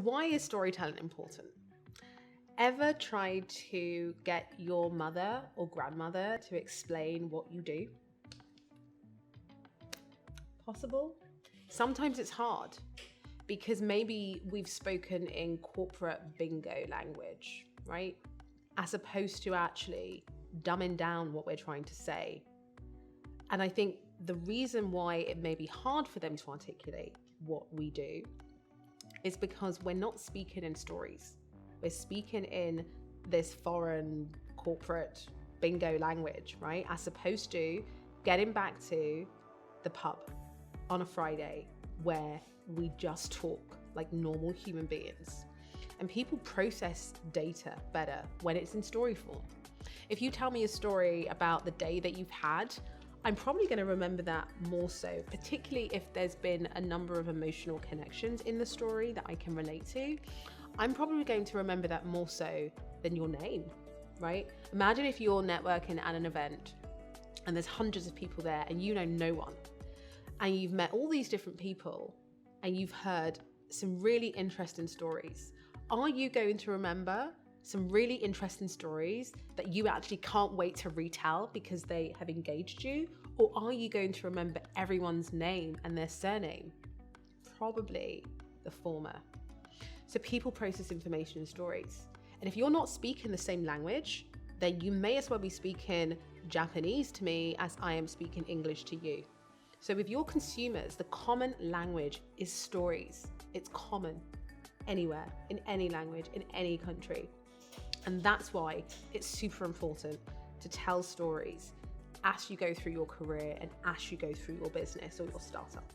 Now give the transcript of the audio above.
Why is storytelling important? Ever tried to get your mother or grandmother to explain what you do? Possible? Sometimes it's hard because maybe we've spoken in corporate bingo language, right? As opposed to actually dumbing down what we're trying to say. And I think the reason why it may be hard for them to articulate what we do is because we're not speaking in stories. We're speaking in this foreign corporate bingo language, right? As opposed to getting back to the pub on a Friday where we just talk like normal human beings. And people process data better when it's in story form. If you tell me a story about the day that you've had, I'm probably going to remember that more so, particularly if there's been a number of emotional connections in the story that I can relate to. I'm probably going to remember that more so than your name, right? Imagine if you're networking at an event and there's hundreds of people there and you know no one, and you've met all these different people and you've heard some really interesting stories. Are you going to remember some really interesting stories that you actually can't wait to retell because they have engaged you? Or are you going to remember everyone's name and their surname? Probably the former. So people process information in stories. And if you're not speaking the same language, then you may as well be speaking Japanese to me as I am speaking English to you. So with your consumers, the common language is stories. It's common anywhere, in any language, in any country. And that's why it's super important to tell stories as you go through your career and as you go through your business or your startup.